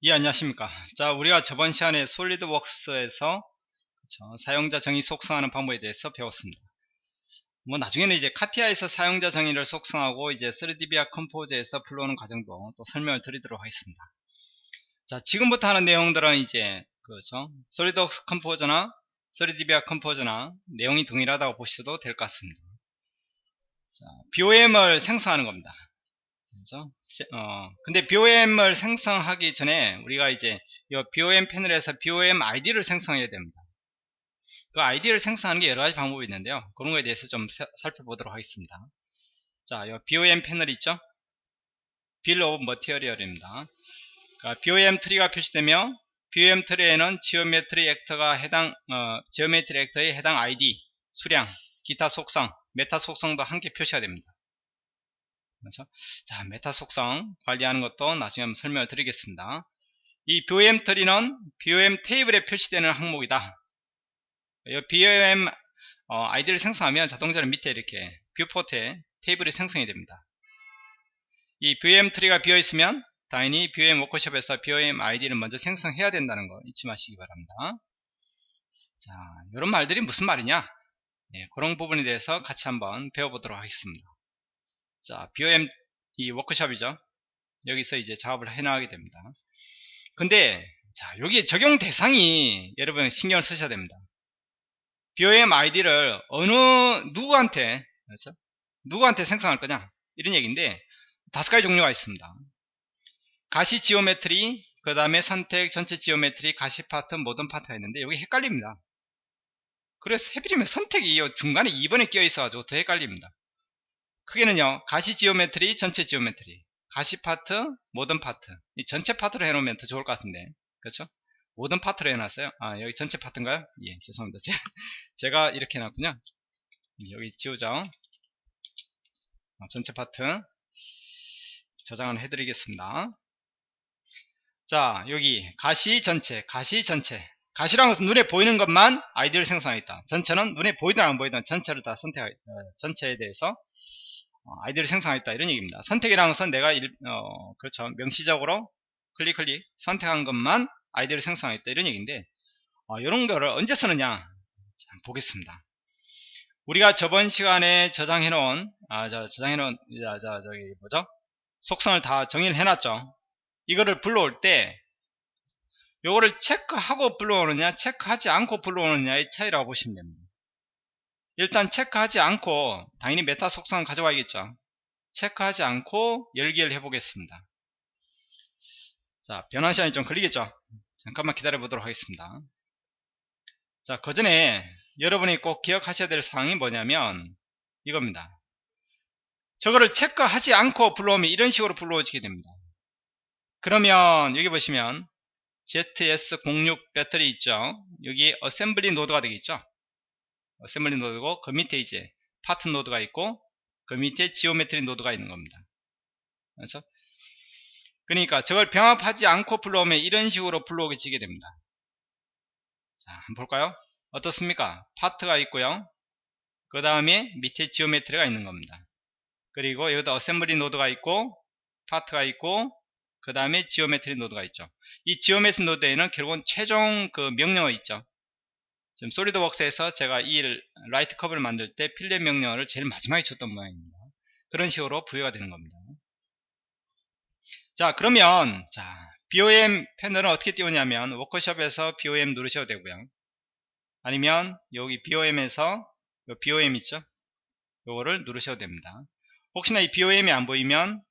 예, 안녕하십니까. 자, 우리가 저번 시간에 솔리드웍스에서 사용자 정의 속성하는 방법에 대해서 배웠습니다. 뭐 나중에는 이제 카티아에서 사용자 정의를 속성하고 이제 3DVR 컴포즈에서 불러오는 과정도 또 설명을 드리도록 하겠습니다. 자, 지금부터 하는 내용들은 이제 그죠? 솔리드웍스 컴포즈나 3DVR 컴포즈나 내용이 동일하다고 보셔도 될 것 같습니다. 자, BOM을 생성하는 겁니다. 그죠? 근데 BOM을 생성하기 전에 우리가 이제 이 BOM 패널에서 BOM ID를 생성해야 됩니다. 그 ID를 생성하는 게 여러 가지 방법이 있는데요. 그런 거에 대해서 좀 살펴보도록 하겠습니다. 자, 이 BOM 패널 있죠? Bill of Material입니다. 그러니까 BOM 트리가 표시되며 BOM 트리에는 지오메트리 액터가 지오메트리 액터의 해당 ID, 수량, 기타 속성, 메타 속성도 함께 표시가 됩니다. 그렇죠? 자, 메타 속성 관리하는 것도 나중에 한번 설명을 드리겠습니다. 이 BOM 트리는 BOM 테이블에 표시되는 항목이다. 이 BOM 아이디를 생성하면 자동적으로 밑에 이렇게 뷰포트에 테이블이 생성이 됩니다. 이 BOM 트리가 비어 있으면 당연히 BOM 워크숍에서 BOM 아이디를 먼저 생성해야 된다는 거 잊지 마시기 바랍니다. 자, 이런 말들이 무슨 말이냐? 네, 그런 부분에 대해서 같이 한번 배워보도록 하겠습니다. 자, BOM 이 워크숍이죠. 여기서 이제 작업을 해나가게 됩니다. 근데 자, 여기 적용 대상이 여러분 신경을 쓰셔야 됩니다. BOM 아이디를 누구한테 그렇죠? 누구한테 생성할 거냐 이런 얘기인데 5가지 종류가 있습니다. 가시 지오메트리, 그 다음에 선택, 전체 지오메트리, 가시 파트, 모든 파트가 있는데 여기 헷갈립니다. 그래서 해버리면 선택이 중간에 2번에 끼어 있어가지고 더 헷갈립니다. 크게는요, 가시 지오메트리, 전체 지오메트리, 가시 파트, 모든 파트. 이 전체 파트로 해놓으면 더 좋을 것 같은데, 그렇죠? 모든 파트로 해놨어요. 아, 여기 전체 파트인가요? 예, 죄송합니다. 제가 이렇게 해놨군요. 여기 지우죠. 전체 파트 저장을 해드리겠습니다. 자, 여기 가시 전체, 가시라는 것은 눈에 보이는 것만 아이디를 생성하겠다. 전체는 눈에 보이든 안 보이든 전체를 다 선택하겠다. 전체에 대해서 아이디를 생성하겠다 이런 얘기입니다. 선택이라는 것은 내가 그렇죠, 명시적으로 클릭 선택한 것만 아이디를 생성하겠다 이런 얘기인데 이런 거를 언제 쓰느냐 자, 보겠습니다. 우리가 저번 시간에 저기 뭐죠? 속성을 다 정의를 해놨죠. 이거를 불러올 때 요거를 체크하고 불러오느냐 체크하지 않고 불러오느냐의 차이라고 보시면 됩니다. 일단 체크하지 않고 당연히 메타 속성을 가져와야겠죠. 체크하지 않고 열기를 해보겠습니다. 자, 변환 시간이 좀 걸리겠죠. 잠깐만 기다려 보도록 하겠습니다. 자, 그 전에 여러분이 꼭 기억하셔야 될 사항이 뭐냐면 이겁니다. 저거를 체크하지 않고 불러오면 이런 식으로 불러오지게 됩니다. 그러면 여기 보시면 ZS06 배터리 있죠. 여기 어셈블리 노드가 되겠죠. 어셈블리 노드고 그 밑에 이제 파트 노드가 있고 그 밑에 지오메트리 노드가 있는 겁니다. 그렇죠? 그러니까 저걸 병합하지 않고 불러오면 이런 식으로 불러오게 됩니다. 자, 한번 볼까요? 어떻습니까? 파트가 있고요. 그 다음에 밑에 지오메트리가 있는 겁니다. 그리고 여기다 어셈블리 노드가 있고 파트가 있고 그 다음에 지오메트리 노드가 있죠. 이 지오메트리 노드에는 결국은 최종 그 명령어 있죠. 지금 솔리드웍스에서 제가 이 라이트 커브를 만들 때 필렛 명령어를 제일 마지막에 줬던 모양입니다. 그런 식으로 부여가 되는 겁니다. 자, 그러면 BOM 패널은 어떻게 띄우냐면 워크숍에서 BOM 누르셔도 되고요. 아니면 여기 BOM에서 BOM 있죠? 요거를 누르셔도 됩니다. 혹시나 이 BOM이 안 보이면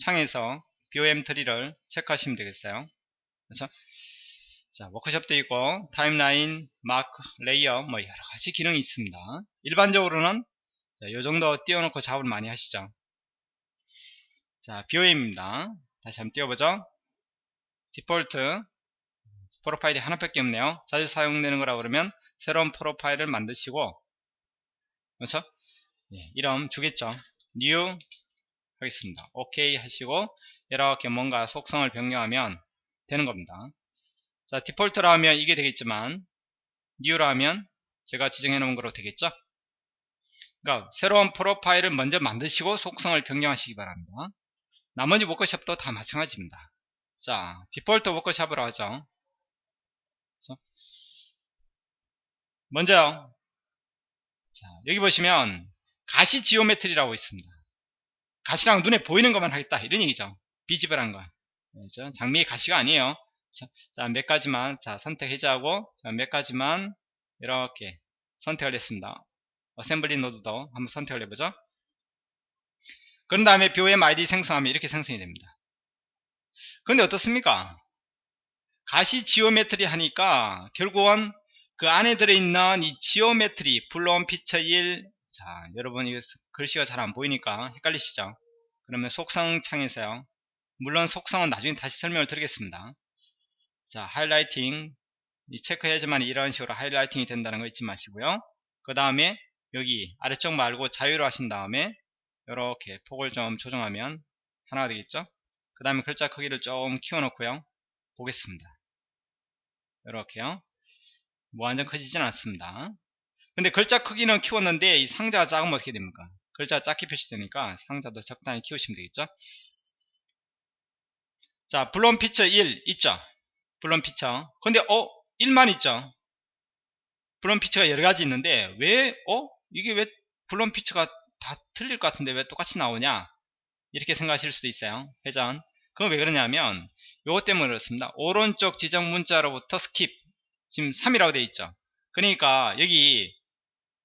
창에서 BOM 트리를 체크하시면 되겠어요. 그렇죠? 자, 워크숍도 있고 타임라인, 마크, 레이어 뭐 여러가지 기능이 있습니다. 일반적으로는 요 정도 띄워놓고 작업을 많이 하시죠. 자, BOM입니다. 다시 한번 띄워보죠. 디폴트 프로파일이 하나밖에 없네요. 자주 사용되는 거라 그러면 새로운 프로파일을 만드시고 그렇죠? 예, 이름 주겠죠. new 하겠습니다. OK 하시고 이렇게 뭔가 속성을 변경하면 되는 겁니다. 자, 디폴트라 하면 이게 되겠지만 new라 하면 제가 지정해 놓은 거로 되겠죠. 그러니까 새로운 프로파일을 먼저 만드시고 속성을 변경하시기 바랍니다. 나머지 워크숍도 다 마찬가지입니다. 자, 디폴트 워크샵으로 하죠. 그래서 먼저요. 자, 여기 보시면 가시 지오메트리라고 있습니다. 가시랑 눈에 보이는 것만 하겠다 이런 얘기죠. 비지블한 거. 그렇죠? 장미의 가시가 아니에요. 자, 몇 가지만 선택 해제하고 몇 가지만 이렇게 선택을 했습니다. 어셈블리 노드도 한번 선택을 해보죠. 그런 다음에 BOM ID 생성하면 이렇게 생성이 됩니다. 근데 어떻습니까? 가시 지오메트리 하니까 결국은 그 안에 들어있는 이 지오메트리 블론 피처 1, 자, 여러분 이거 글씨가 잘 안 보이니까 헷갈리시죠? 그러면 속성 창에서요. 물론 속성은 나중에 다시 설명을 드리겠습니다. 자, 하이라이팅 이 체크해야지만 이런 식으로 하이라이팅이 된다는 거 잊지 마시고요. 그 다음에 여기 아래쪽 말고 자유로 하신 다음에 이렇게 폭을 좀 조정하면 하나가 되겠죠. 그 다음에 글자 크기를 좀 키워 놓고요. 보겠습니다. 이렇게요. 뭐 완전 커지진 않습니다. 근데 글자 크기는 키웠는데 이 상자가 작으면 어떻게 됩니까? 글자가 작게 표시되니까 상자도 적당히 키우시면 되겠죠. 자, 블론 피처 1 있죠. 블론 피처. 근데 1만 있죠. 블론 피처가 여러가지 있는데 이게 왜 블론 피처가 다 틀릴 것 같은데 왜 똑같이 나오냐 이렇게 생각하실 수도 있어요. 회전. 그건 왜 그러냐면 요것 때문에 그렇습니다. 오른쪽 지정 문자로부터 스킵 지금 3이라고 되어 있죠. 그러니까 여기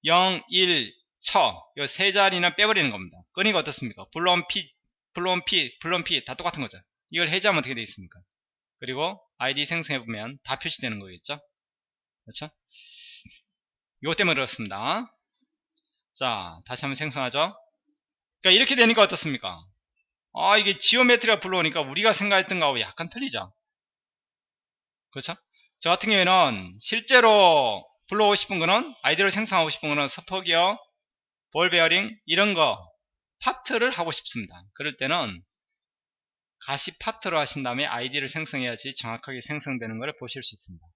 0, 1, 처 요 세 자리는 빼버리는 겁니다. 그러니까 어떻습니까? 블론 P 다 똑같은 거죠. 이걸 해제하면 어떻게 되어 있습니까? 그리고 ID 생성해보면 다 표시되는 거겠죠. 그렇죠? 이것 때문에 그렇습니다. 자, 다시 한번 생성하죠. 그러니까 이렇게 되니까 어떻습니까? 이게 지오메트리가 불러오니까 우리가 생각했던 거하고 약간 틀리죠. 그렇죠? 저 같은 경우에는 실제로 불러오고 싶은 거는 아이디를 생성하고 싶은 거는 서퍼기어, 볼베어링 이런 거 파트를 하고 싶습니다. 그럴 때는 가시 파트로 하신 다음에 아이디를 생성해야지 정확하게 생성되는 것을 보실 수 있습니다.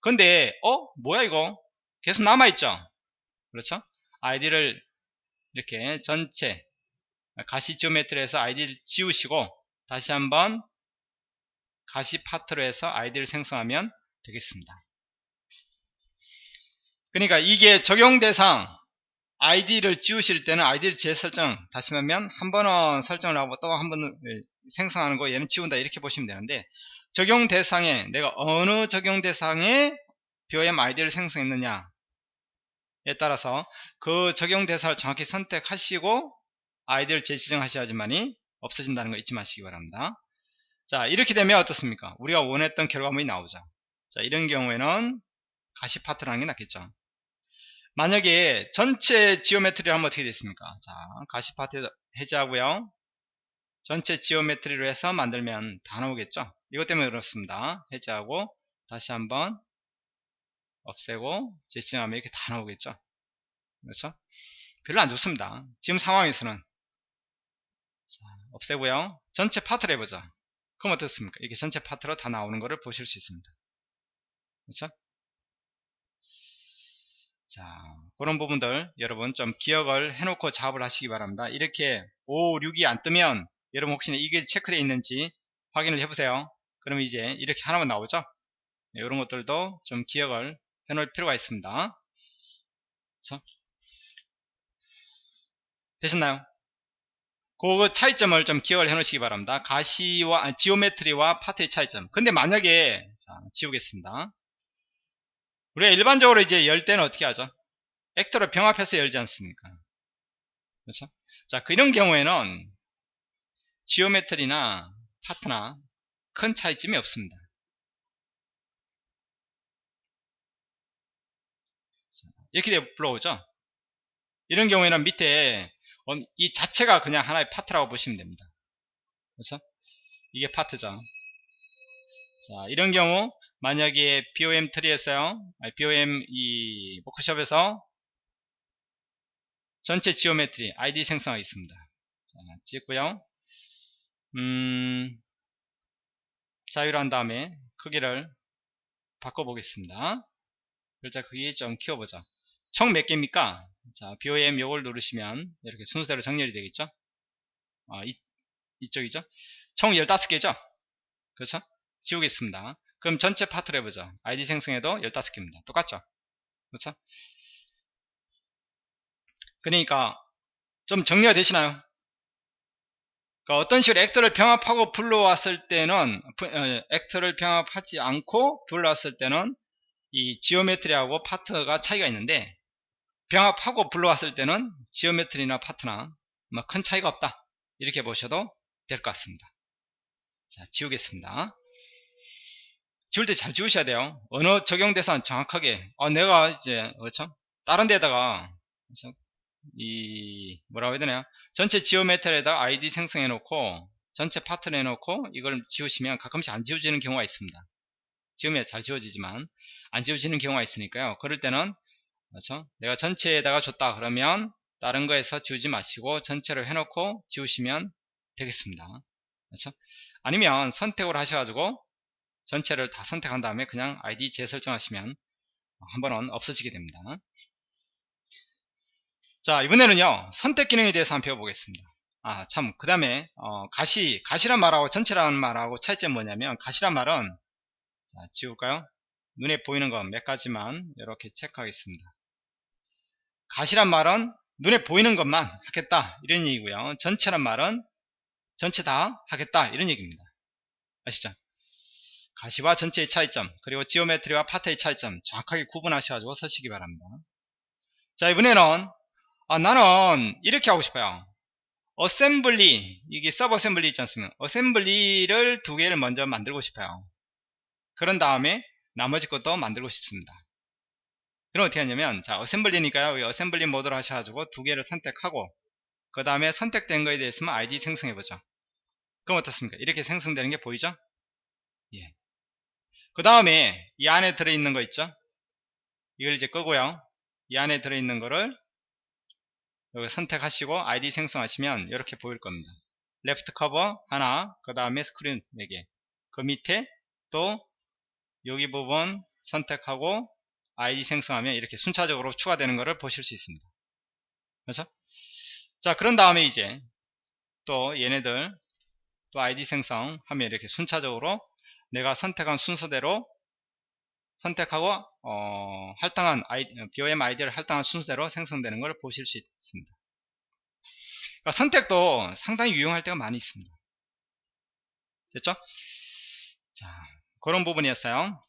근데 뭐야 이거 계속 남아있죠. 그렇죠? 아이디를 이렇게 전체 가시 지오메트리에서 아이디를 지우시고 다시 한번 가시 파트로 해서 아이디를 생성하면 되겠습니다. 그러니까 이게 적용 대상 아이디를 지우실 때는 아이디를 재설정 다시 하면 한 번은 설정을 하고 또 한 번은 생성하는 거 얘는 지운다 이렇게 보시면 되는데 적용 대상에 내가 어느 적용 대상에 BOM 아이디를 생성했느냐에 따라서 그 적용 대상을 정확히 선택하시고 아이디를 재지정하셔야지만이 없어진다는 거 잊지 마시기 바랍니다. 자, 이렇게 되면 어떻습니까? 우리가 원했던 결과물이 나오죠. 자, 이런 경우에는 가시 파트라는 게 낫겠죠. 만약에 전체 지오메트리를 하면 어떻게 됐습니까? 자, 가시 파트 해제하고요. 전체 지오메트리로 해서 만들면 다 나오겠죠. 이것 때문에 그렇습니다. 해제하고 다시 한번 없애고 재지정하면 이렇게 다 나오겠죠. 그렇죠? 별로 안 좋습니다. 지금 상황에서는. 자, 없애고요. 전체 파트를 해보자. 그럼 어떻습니까? 이게 전체 파트로 다 나오는 것을 보실 수 있습니다. 그렇죠? 자, 그런 부분들 여러분 좀 기억을 해놓고 작업을 하시기 바랍니다. 이렇게 5, 6이 안 뜨면 여러분 혹시 이게 체크되어 있는지 확인을 해보세요. 그러면 이제 이렇게 하나만 나오죠? 네, 이런 것들도 좀 기억을 해놓을 필요가 있습니다. 그렇죠? 되셨나요? 그 차이점을 좀 기억을 해 놓으시기 바랍니다. 가시와 지오메트리와 파트의 차이점. 근데 만약에 자, 지우겠습니다. 우리가 일반적으로 이제 열 때는 어떻게 하죠? 액터를 병합해서 열지 않습니까? 그렇죠? 자, 이런 경우에는 지오메트리나 파트나 큰 차이점이 없습니다. 이렇게 불러오죠? 이런 경우에는 밑에 이 자체가 그냥 하나의 파트라고 보시면 됩니다. 그렇죠? 이게 파트죠. 자, 이런 경우 만약에 BOM 트리에서요, BOM 이 워크숍에서 전체 지오메트리 ID 생성하고 있습니다. 자, 찍고요. 자유로 한 다음에 크기를 바꿔보겠습니다. 글자 크기 좀 키워보자. 총 몇 개입니까? 자, BOM 요걸 누르시면 이렇게 순서대로 정렬이 되겠죠? 이쪽이죠? 총 15개죠? 그렇죠? 지우겠습니다. 그럼 전체 파트를 해보죠. 아이디 생성해도 15개입니다. 똑같죠? 그렇죠? 그러니까 좀 정리가 되시나요? 그러니까 어떤 식으로 액터를 병합하고 불러왔을 때는 액터를 병합하지 않고 불러왔을 때는 이 지오메트리하고 파트가 차이가 있는데, 병합하고 불러왔을 때는 지오메트리나 파트나 뭐 큰 차이가 없다, 이렇게 보셔도 될 것 같습니다. 자, 지우겠습니다. 지울 때 잘 지우셔야 돼요. 언어 적용 대상 정확하게. 내가 이제 그렇죠? 다른 데다가 그렇죠? 이 뭐라고 해야 되나요? 전체 지오메트리에다 아이디 생성해 놓고 전체 파트를 해놓고 이걸 지우시면 가끔씩 안 지워지는 경우가 있습니다. 지우면 잘 지워지지만 안 지워지는 경우가 있으니까요. 그럴 때는 그렇죠? 내가 전체에다가 줬다 그러면 다른 거에서 지우지 마시고 전체로 해놓고 지우시면 되겠습니다. 그렇죠? 아니면 선택을 하셔가지고 전체를 다 선택한 다음에 그냥 아이디 재설정하시면 한 번은 없어지게 됩니다. 자, 이번에는요 선택 기능에 대해서 한번 배워보겠습니다. 참, 그 다음에 가시란 말하고 전체라는 말하고 차이점이 뭐냐면, 가시란 말은, 자, 지울까요? 눈에 보이는 거 몇 가지만 이렇게 체크하겠습니다. 가시란 말은 눈에 보이는 것만 하겠다, 이런 얘기고요. 전체란 말은 전체 다 하겠다, 이런 얘기입니다. 아시죠? 가시와 전체의 차이점, 그리고 지오메트리와 파트의 차이점 정확하게 구분하셔가지고 서시기 바랍니다. 자, 이번에는 나는 이렇게 하고 싶어요. 어셈블리, 이게 서브 어셈블리 있지 않습니까? 어셈블리를 두 개를 먼저 만들고 싶어요. 그런 다음에 나머지 것도 만들고 싶습니다. 그럼 어떻게 하냐면, 자, 어셈블리니까요, 어셈블리 모드로 하셔가지고 두 개를 선택하고, 그 다음에 선택된 거에 대해서만 아이디 생성해보죠. 그럼 어떻습니까? 이렇게 생성되는 게 보이죠? 예. 그 다음에 이 안에 들어있는 거 있죠? 이걸 이제 끄고요. 이 안에 들어있는 거를 여기 선택하시고 아이디 생성하시면 이렇게 보일 겁니다. 레프트 커버 하나, 그 다음에 스크린 4개, 그 밑에 또 여기 부분 선택하고 아이디 생성하면 이렇게 순차적으로 추가되는 것을 보실 수 있습니다. 그렇죠? 자, 그런 다음에 이제 또 얘네들 또 아이디 생성하면 이렇게 순차적으로 내가 선택한 순서대로 선택하고 할당한 BOM 아이디를 할당한 순서대로 생성되는 것을 보실 수 있습니다. 그러니까 선택도 상당히 유용할 때가 많이 있습니다. 됐죠? 자, 그런 부분이었어요.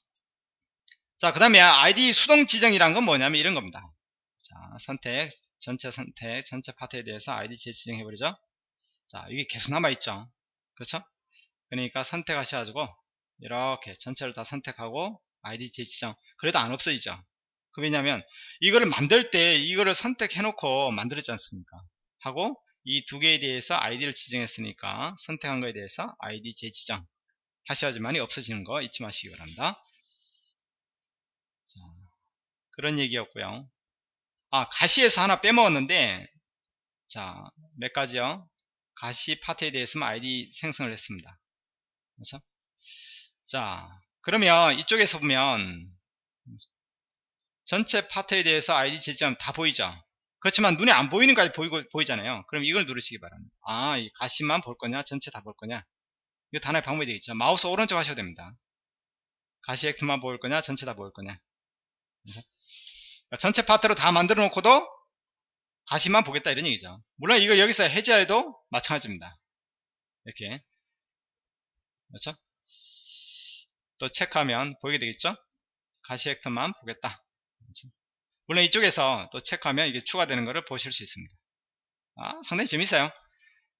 자, 그 다음에 아이디 수동 지정이란 건 뭐냐면 이런 겁니다. 자, 선택, 전체 파트에 대해서 아이디 재지정해버리죠. 자, 이게 계속 남아있죠. 그렇죠? 그러니까 선택하셔가지고 이렇게 전체를 다 선택하고 아이디 재지정. 그래도 안 없어지죠. 그 왜냐면 이거를 만들 때 이거를 선택해놓고 만들었지 않습니까? 하고 이 두 개에 대해서 아이디를 지정했으니까 선택한 거에 대해서 아이디 재지정 하셔야지만이 없어지는 거 잊지 마시기 바랍니다. 자, 그런 얘기였고요. 가시에서 하나 빼먹었는데, 자, 몇 가지요? 가시 파트에 대해서만 아이디 생성을 했습니다. 그렇죠? 자, 그러면 이쪽에서 보면 전체 파트에 대해서 아이디 제시하면 다 보이죠? 그렇지만 눈에 안 보이는 까지 보이잖아요. 그럼 이걸 누르시기 바랍니다. 이 가시만 볼 거냐, 전체 다 볼 거냐? 이거 다 하나의 방법이 되겠죠. 마우스 오른쪽 하셔도 됩니다. 가시 액트만 보일 거냐, 전체 다 보일 거냐. 그래서 전체 파트로 다 만들어 놓고도 가시만 보겠다, 이런 얘기죠. 물론 이걸 여기서 해제해도 마찬가지입니다. 이렇게. 그렇죠? 또 체크하면 보이게 되겠죠? 가시 액터만 보겠다. 그렇죠? 물론 이쪽에서 또 체크하면 이게 추가되는 것을 보실 수 있습니다. 상당히 재밌어요.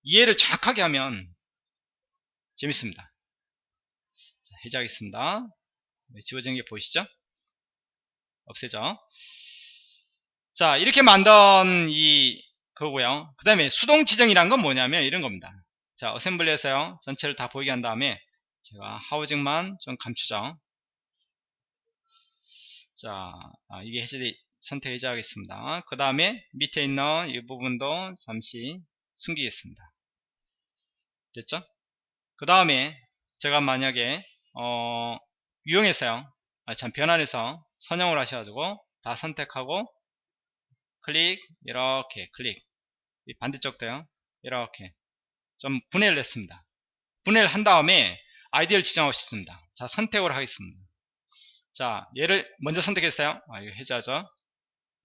이해를 정확하게 하면 재밌습니다. 자, 해제하겠습니다. 지워진 게 보이시죠? 없애죠? 자, 이렇게 만든 그거고요. 그 다음에 수동 지정이란 건 뭐냐면 이런 겁니다. 자, 어셈블리에서요, 전체를 다 보이게 한 다음에 제가 하우징만 좀 감추죠. 자, 이게 선택 해제하겠습니다. 그 다음에 밑에 있는 이 부분도 잠시 숨기겠습니다. 됐죠? 그 다음에 제가 만약에 유형에서요, 변환해서 선형을 하셔가지고 다 선택하고 클릭, 이렇게 클릭, 이 반대쪽도요, 이렇게 좀 분해를 했습니다. 분해를 한 다음에 아이디를 지정하고 싶습니다. 자, 선택으로 하겠습니다. 자, 얘를 먼저 선택했어요. 이거 해제하죠.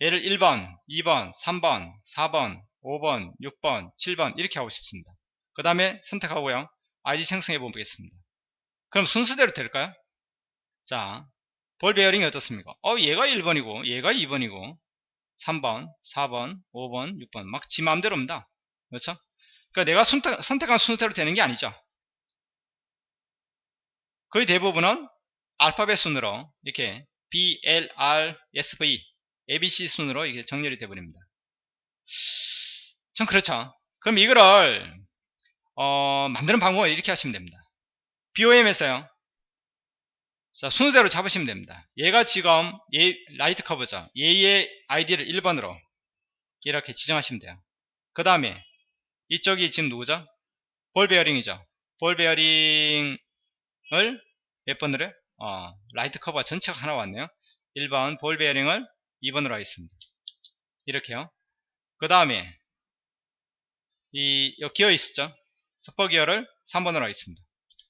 얘를 1번, 2번, 3번, 4번, 5번, 6번, 7번 이렇게 하고 싶습니다. 그 다음에 선택하고요. 아이디 생성해 보겠습니다. 그럼 순서대로 될까요? 자, 볼 베어링이 어떻습니까? 얘가 1번이고 얘가 2번이고 3번, 4번, 5번, 6번 막 지 마음대로입니다. 그렇죠? 그러니까 내가 선택한 순서대로 되는 게 아니죠. 거의 대부분은 알파벳 순으로 이렇게 B, L, R, S, V, ABC 순으로 이게 정렬이 되어버립니다. 전 그렇죠. 그럼 이거를 만드는 방법은 이렇게 하시면 됩니다. BOM에서요. 자, 순서대로 잡으시면 됩니다. 얘가 지금 라이트 커버죠. 얘의 아이디를 1번으로 이렇게 지정하시면 돼요. 그 다음에 이쪽이 지금 누구죠? 볼 베어링이죠. 볼 베어링을 몇 번으로 해요? 라이트 커버 전체가 하나 왔네요. 1번 볼 베어링을 2번으로 하겠습니다. 이렇게요. 그 다음에 이 기어 있었죠? 스포 기어를 3번으로 하겠습니다.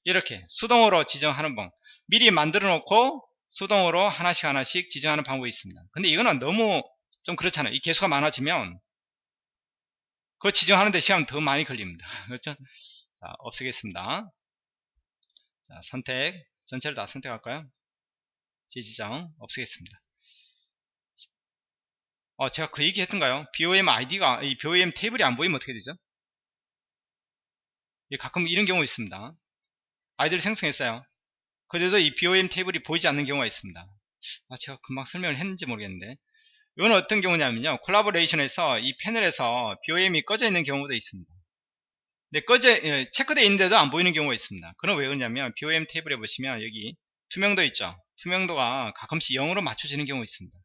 이렇게 수동으로 지정하는 방 미리 만들어 놓고 수동으로 하나씩 지정하는 방법이 있습니다. 근데 이거는 너무 좀 그렇잖아요. 이 개수가 많아지면 그거 지정하는데 시간 더 많이 걸립니다. 그렇죠? 자, 없애겠습니다. 자, 선택 전체를 다 선택할까요? 지정 없애겠습니다. 제가 그 얘기 했던가요? BOM 아이디가 이 BOM 테이블이 안 보이면 어떻게 되죠? 가끔 이런 경우 있습니다. 아이디를 생성했어요. 그래도 이 BOM 테이블이 보이지 않는 경우가 있습니다. 제가 금방 설명을 했는지 모르겠는데 이건 어떤 경우냐면요, 콜라보레이션에서 이 패널에서 BOM이 꺼져 있는 경우도 있습니다. 근데 체크되어 있는데도 안 보이는 경우가 있습니다. 그건 왜 그러냐면 BOM 테이블에 보시면 여기 투명도 있죠. 투명도가 가끔씩 0으로 맞춰지는 경우가 있습니다.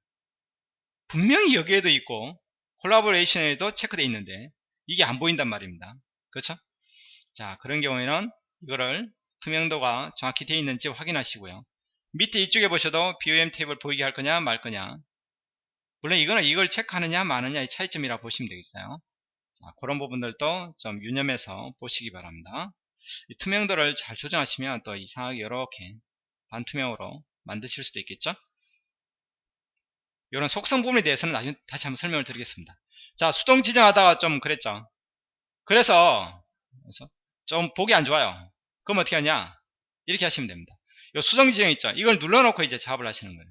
분명히 여기에도 있고 콜라보레이션에도 체크되어 있는데 이게 안 보인단 말입니다. 그렇죠? 자, 그런 경우에는 이거를 투명도가 정확히 되어 있는지 확인하시고요. 밑에 이쪽에 보셔도 BOM 테이블 보이게 할 거냐 말 거냐, 물론 이거는 이걸 체크하느냐 마느냐의 차이점이라고 보시면 되겠어요. 자, 그런 부분들도 좀 유념해서 보시기 바랍니다. 이 투명도를 잘 조정하시면 또 이상하게 이렇게 반투명으로 만드실 수도 있겠죠. 이런 속성 부분에 대해서는 나중에 다시 한번 설명을 드리겠습니다. 자, 수동 지정하다가 좀 그랬죠. 그래서 좀 보기 안 좋아요. 그럼 어떻게 하냐, 이렇게 하시면 됩니다. 이 수동 지정 있죠. 이걸 눌러놓고 이제 작업을 하시는 거예요.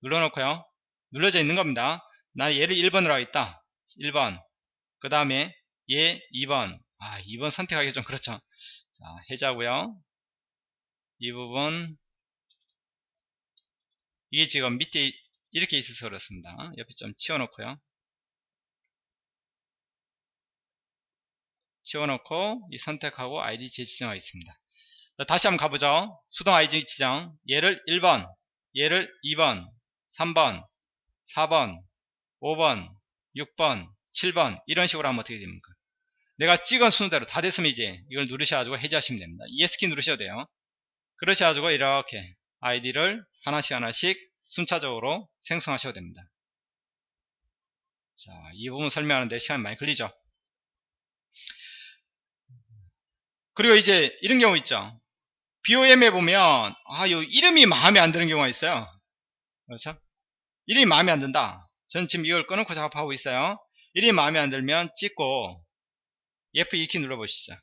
눌러놓고요, 눌러져 있는 겁니다. 나 얘를 1번으로 하겠다. 1번. 그 다음에 얘 2번. 2번 선택하기 좀 그렇죠. 자, 해제하고요. 이 부분, 이게 지금 밑에 이렇게 있어서 그렇습니다. 옆에 좀 치워놓고요. 치워놓고 이 선택하고 아이디 재지정하겠습니다. 자, 다시 한번 가보죠. 수동 아이디 지정. 얘를 1번, 얘를 2번, 3번, 4번, 5번, 6번, 7번 이런 식으로 하면 어떻게 됩니까? 내가 찍은 순서대로 다 됐으면 이제 이걸 누르셔가지고 해제하시면 됩니다. ES키 누르셔도 돼요. 그러셔가지고 이렇게 아이디를 하나씩 순차적으로 생성하셔도 됩니다. 자, 이 부분 설명하는데 시간 많이 걸리죠. 그리고 이제 이런 경우 있죠. BOM에 보면 요 이름이 마음에 안 드는 경우가 있어요. 그렇죠? 이름이 마음에 안 든다. 저는 지금 이걸 꺼놓고 작업하고 있어요. 이름이 마음에 안 들면 찍고 F2키 눌러보시죠.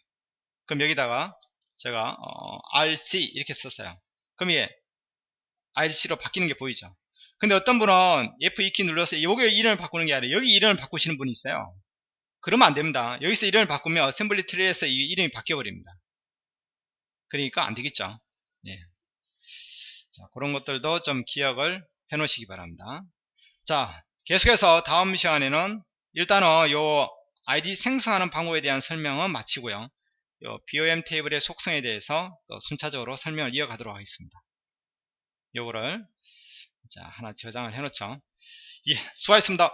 그럼 여기다가 제가 RC 이렇게 썼어요. 그럼 이게 RC로 바뀌는 게 보이죠. 근데 어떤 분은 F2키 눌러서 여기 이름을 바꾸는 게 아니라 여기 이름을 바꾸시는 분이 있어요. 그러면 안 됩니다. 여기서 이름을 바꾸면 어셈블리 트리에서 이 이름이 바뀌어 버립니다. 그러니까 안 되겠죠. 예. 자, 그런 것들도 좀 기억을 해 놓으시기 바랍니다. 자, 계속해서 다음 시간에는 일단은 요 아이디 생성하는 방법에 대한 설명은 마치고요. 요 BOM 테이블의 속성에 대해서 또 순차적으로 설명을 이어가도록 하겠습니다. 요거를 자, 하나 저장을 해 놓죠. 예, 수고하셨습니다.